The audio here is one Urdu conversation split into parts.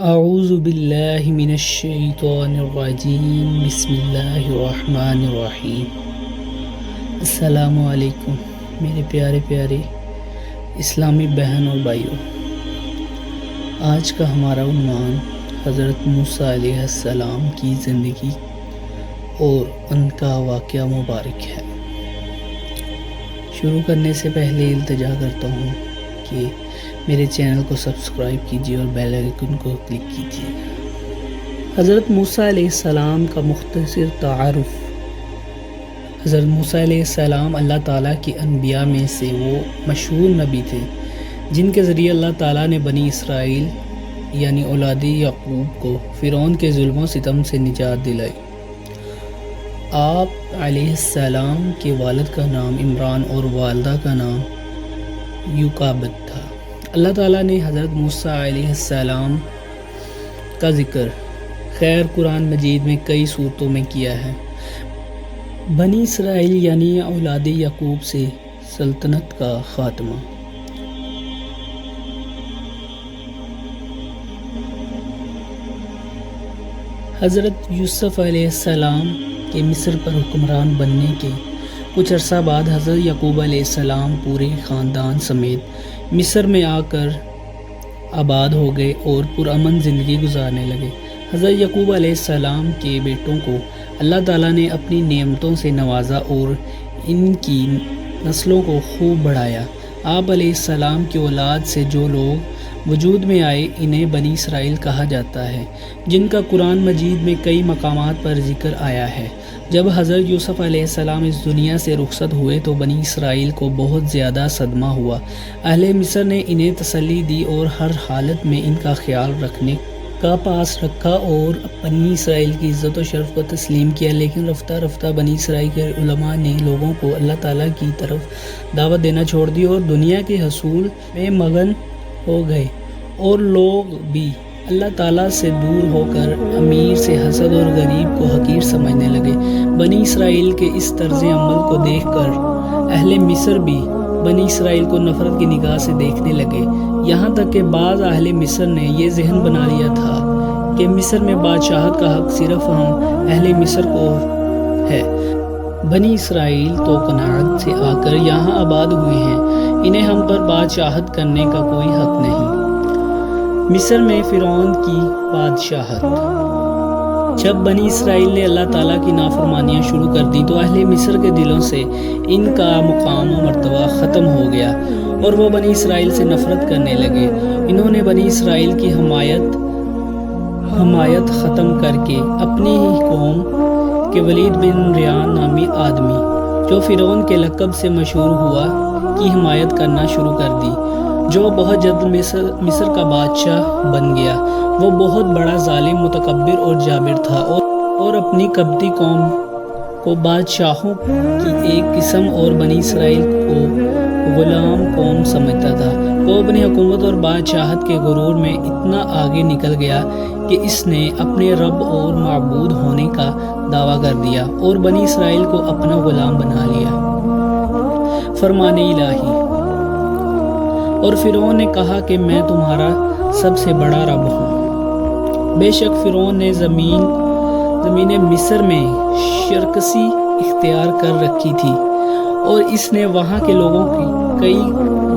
اعوذ باللہ من الشیطان الرجیم بسم اللہ الرحمن الرحیم۔ السلام علیکم میرے پیارے پیارے اسلامی بہن اور بھائیوں، آج کا ہمارا عنوان حضرت موسیٰ علیہ السلام کی زندگی اور ان کا واقعہ مبارک ہے۔ شروع کرنے سے پہلے التجا کرتا ہوں کہ میرے چینل کو سبسکرائب کیجیے اور بیل آئیکن کو کلک کیجیے۔ حضرت موسیٰ علیہ السلام کا مختصر تعارف۔ حضرت موسیٰ علیہ السلام اللہ تعالیٰ کے انبیاء میں سے وہ مشہور نبی تھے جن کے ذریعے اللہ تعالیٰ نے بنی اسرائیل یعنی اولاد یعقوب کو فرعون کے ظلم و ستم سے نجات دلائی۔ آپ علیہ السلام کے والد کا نام عمران اور والدہ کا نام یوکابد تھا۔ اللہ تعالیٰ نے حضرت موسیٰ علیہ السلام کا ذکر خیر قرآن مجید میں کئی صورتوں میں کیا ہے۔ بنی اسرائیل یعنی اولاد یعقوب سے سلطنت کا خاتمہ۔ حضرت یوسف علیہ السلام کے مصر پر حکمران بننے کے کچھ عرصہ بعد حضرت یعقوب علیہ السلام پورے خاندان سمیت مصر میں آ کر آباد ہو گئے اور پرامن زندگی گزارنے لگے۔ حضرت یعقوب علیہ السلام کے بیٹوں کو اللہ تعالیٰ نے اپنی نعمتوں سے نوازا اور ان کی نسلوں کو خوب بڑھایا۔ آپ علیہ السلام کی اولاد سے جو لوگ وجود میں آئے انہیں بنی اسرائیل کہا جاتا ہے، جن کا قرآن مجید میں کئی مقامات پر ذکر آیا ہے۔ جب حضرت یوسف علیہ السلام اس دنیا سے رخصت ہوئے تو بنی اسرائیل کو بہت زیادہ صدمہ ہوا۔ اہل مصر نے انہیں تسلی دی اور ہر حالت میں ان کا خیال رکھنے کا پاس رکھا اور بنی اسرائیل کی عزت و شرف کو تسلیم کیا، لیکن رفتہ رفتہ بنی اسرائیل کے علماء نے لوگوں کو اللہ تعالیٰ کی طرف دعوت دینا چھوڑ دی اور دنیا کے حصول میں مگن ہو گئے، اور لوگ بھی اللہ تعالیٰ سے دور ہو کر امیر سے حسد اور غریب کو حقیر سمجھنے لگے۔ بنی اسرائیل کے اس طرز عمل کو دیکھ کر اہل مصر بھی بنی اسرائیل کو نفرت کی نگاہ سے دیکھنے لگے، یہاں تک کہ بعض اہل مصر نے یہ ذہن بنا لیا تھا کہ مصر میں بادشاہت کا حق صرف ہم اہل مصر کو ہے۔ بنی اسرائیل تو کنعان سے آ کر یہاں آباد ہوئے ہیں، انہیں ہم پر بادشاہت کرنے کا کوئی حق نہیں۔ مصر میں فرعون کی بادشاہت۔ جب بنی اسرائیل نے اللہ تعالیٰ کی نافرمانیاں شروع کر دی تو اہل مصر کے دلوں سے ان کا مقام و مرتبہ ختم ہو گیا اور وہ بنی اسرائیل سے نفرت کرنے لگے۔ انہوں نے بنی اسرائیل کی حمایت ختم کر کے اپنی ہی قوم کے ولید بن ریان نامی آدمی جو فرعون کے لقب سے مشہور ہوا کی حمایت کرنا شروع کر دی، جو بہت جلد مصر کا بادشاہ بن گیا۔ وہ بہت بڑا ظالم، متکبر اور جابر تھا اور اپنی قبطی قوم کو بادشاہوں کی ایک قسم اور بنی اسرائیل کو غلام قوم سمجھتا تھا۔ وہ اپنی حکومت اور بادشاہت کے غرور میں اتنا آگے نکل گیا کہ اس نے اپنے رب اور معبود ہونے کا دعویٰ کر دیا اور بنی اسرائیل کو اپنا غلام بنا لیا۔ فرمان الہی۔ اور فرعون نے کہا کہ میں تمہارا سب سے بڑا رب ہوں۔ بے شک فرعون نے زمین مصر میں شرکسی اختیار کر رکھی تھی اور اس نے وہاں کے لوگوں کی کئی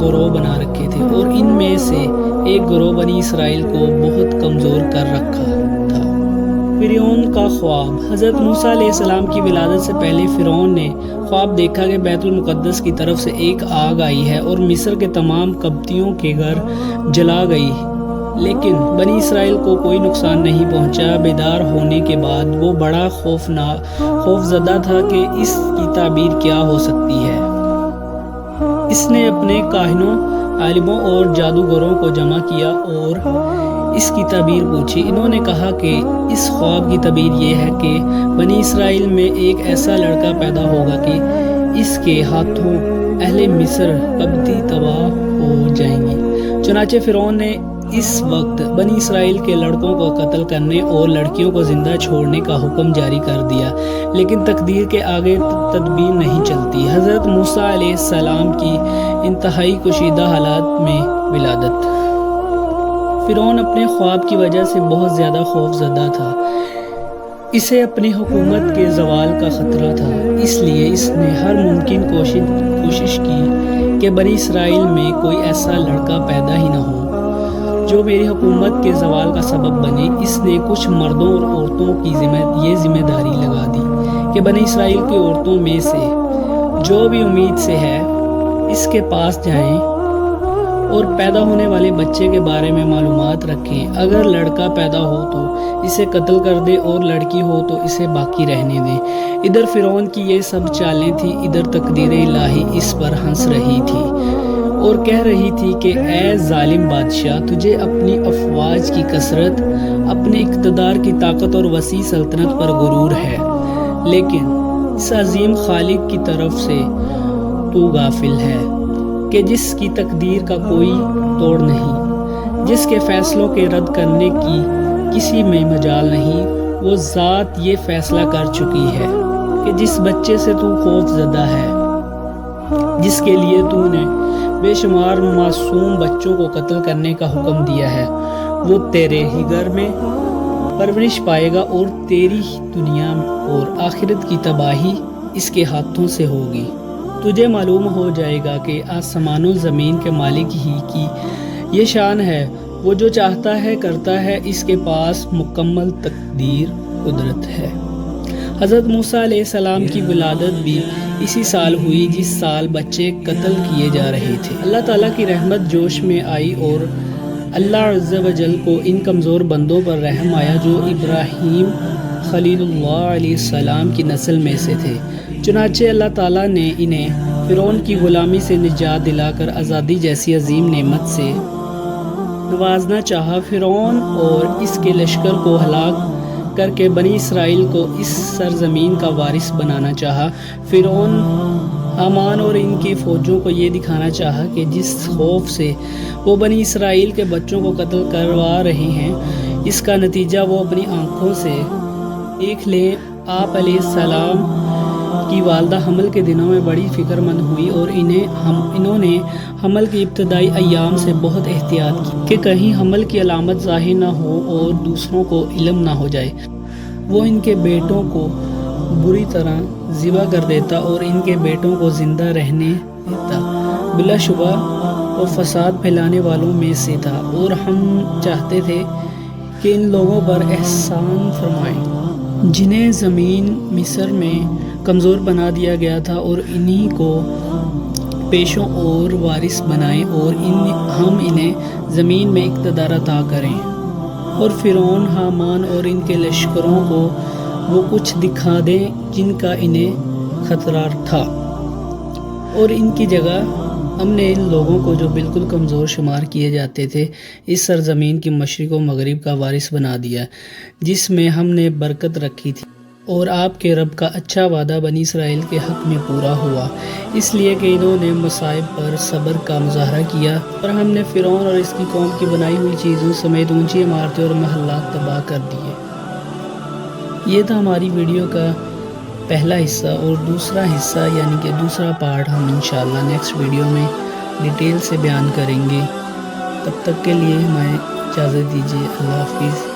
گروہ بنا رکھے تھے اور ان میں سے ایک گروہ بنی اسرائیل کو بہت کمزور کر رکھا تھا۔ فرعون کا خواب۔ حضرت موسیٰ علیہ السلام کی ولادت سے پہلے فرعون نے خواب دیکھا کہ بیت المقدس کی طرف سے ایک آگ آئی ہے اور مصر کے تمام قبطیوں کے گھر جلا گئی، لیکن بنی اسرائیل کو کوئی نقصان نہیں پہنچا۔ بیدار ہونے کے بعد وہ بڑا خوف زدہ تھا کہ اس کی تعبیر کیا ہو سکتی ہے۔ اس نے اپنے کاہنوں، عالموں اور جادوگروں کو جمع کیا اور اس کی تعبیر پوچھی۔ انہوں نے کہا کہ اس خواب کی تعبیر یہ ہے کہ بنی اسرائیل میں ایک ایسا لڑکا پیدا ہوگا کہ اس کے ہاتھوں اہل مصر قبطی تباہ ہو جائیں گے۔ چنانچہ فرعون نے اس وقت بنی اسرائیل کے لڑکوں کو قتل کرنے اور لڑکیوں کو زندہ چھوڑنے کا حکم جاری کر دیا، لیکن تقدیر کے آگے تدبیر نہیں چلتی۔ حضرت موسیٰ علیہ السلام کی انتہائی کشیدہ حالات میں ولادت۔ فرعون اپنے خواب کی وجہ سے بہت زیادہ خوف زدہ تھا۔ اسے اپنی حکومت کے زوال کا خطرہ تھا، اس لیے اس نے ہر ممکن کوشش کی کہ بنی اسرائیل میں کوئی ایسا لڑکا پیدا ہی نہ ہو جو میری حکومت کے زوال کا سبب بنے۔ اس نے کچھ مردوں اور عورتوں کی یہ ذمہ داری لگا دی کہ بنی اسرائیل کی عورتوں میں سے جو بھی امید سے ہے اس کے پاس جائیں اور پیدا ہونے والے بچے کے بارے میں معلومات رکھیں۔ اگر لڑکا پیدا ہو تو اسے قتل کر دے اور لڑکی ہو تو اسے باقی رہنے دیں۔ ادھر فرعون کی یہ سب چالیں تھیں، ادھر تقدیر الہی اس پر ہنس رہی تھی اور کہہ رہی تھی کہ اے ظالم بادشاہ، تجھے اپنی افواج کی کثرت، اپنے اقتدار کی طاقت اور وسیع سلطنت پر غرور ہے، لیکن اس عظیم خالق کی طرف سے تو غافل ہے کہ جس کی تقدیر کا کوئی توڑ نہیں، جس کے فیصلوں کے رد کرنے کی کسی میں مجال نہیں۔ وہ ذات یہ فیصلہ کر چکی ہے کہ جس بچے سے تو خوف زدہ ہے، جس کے لیے تو نے بے شمار معصوم بچوں کو قتل کرنے کا حکم دیا ہے، وہ تیرے ہی گھر میں پرورش پائے گا اور تیری دنیا اور آخرت کی تباہی اس کے ہاتھوں سے ہوگی۔ تجھے معلوم ہو جائے گا کہ آسمان و زمین کے مالک ہی کی یہ شان ہے، وہ جو چاہتا ہے کرتا ہے، اس کے پاس مکمل تقدیر قدرت ہے۔ حضرت موسیٰ علیہ السلام کی ولادت بھی اسی سال ہوئی جس سال بچے قتل کیے جا رہے تھے۔ اللہ تعالیٰ کی رحمت جوش میں آئی اور اللہ عز و جل کو ان کمزور بندوں پر رحم آیا جو ابراہیم خلیل اللہ علیہ السلام کی نسل میں سے تھے۔ چنانچہ اللہ تعالیٰ نے انہیں فرعون کی غلامی سے نجات دلا کر آزادی جیسی عظیم نعمت سے نوازنا چاہا۔ فرعون اور اس کے لشکر کو ہلاک کر کے بنی اسرائیل کو اس سرزمین کا وارث بنانا چاہا۔ فرعون، حامان اور ان کی فوجوں کو یہ دکھانا چاہا کہ جس خوف سے وہ بنی اسرائیل کے بچوں کو قتل کروا رہے ہیں، اس کا نتیجہ وہ اپنی آنکھوں سے دیکھ لیں۔ آپ علیہ السلام کی والدہ حمل کے دنوں میں بڑی فکر مند ہوئی اور انہوں نے حمل کے ابتدائی ایام سے بہت احتیاط کی کہ کہیں حمل کی علامت ظاہر نہ ہو اور دوسروں کو علم نہ ہو جائے۔ وہ ان کے بیٹوں کو بری طرح ذبح کر دیتا اور ان کے بیٹوں کو زندہ رہنے دیتا۔ بلا شبہ وہ فساد پھیلانے والوں میں سے تھا اور ہم چاہتے تھے کہ ان لوگوں پر احسان فرمائیں جنہیں زمین مصر میں کمزور بنا دیا گیا تھا اور انہی کو پیشوں اور وارث بنائیں اور ہم انہیں زمین میں اقتدار عطا کریں۔ اور فرعون، حامان اور ان کے لشکروں کو وہ کچھ دکھا دیں جن کا انہیں خطرہ تھا، اور ان کی جگہ ہم نے ان لوگوں کو جو بالکل کمزور شمار کیے جاتے تھے اس سرزمین کی مشرق و مغرب کا وارث بنا دیا جس میں ہم نے برکت رکھی تھی۔ اور آپ کے رب کا اچھا وعدہ بنی اسرائیل کے حق میں پورا ہوا، اس لیے کہ انہوں نے مصائب پر صبر کا مظاہرہ کیا، اور ہم نے فرعون اور اس کی قوم کی بنائی ہوئی چیزوں سمیت اونچی عمارتیں اور محلات تباہ کر دیے۔ یہ تھا ہماری ویڈیو کا پہلا حصہ، اور دوسرا حصہ یعنی کہ دوسرا پارٹ ہم انشاءاللہ نیکسٹ ویڈیو میں ڈیٹیل سے بیان کریں گے۔ تب تک کے لیے ہمیں اجازت دیجیے۔ اللہ حافظ۔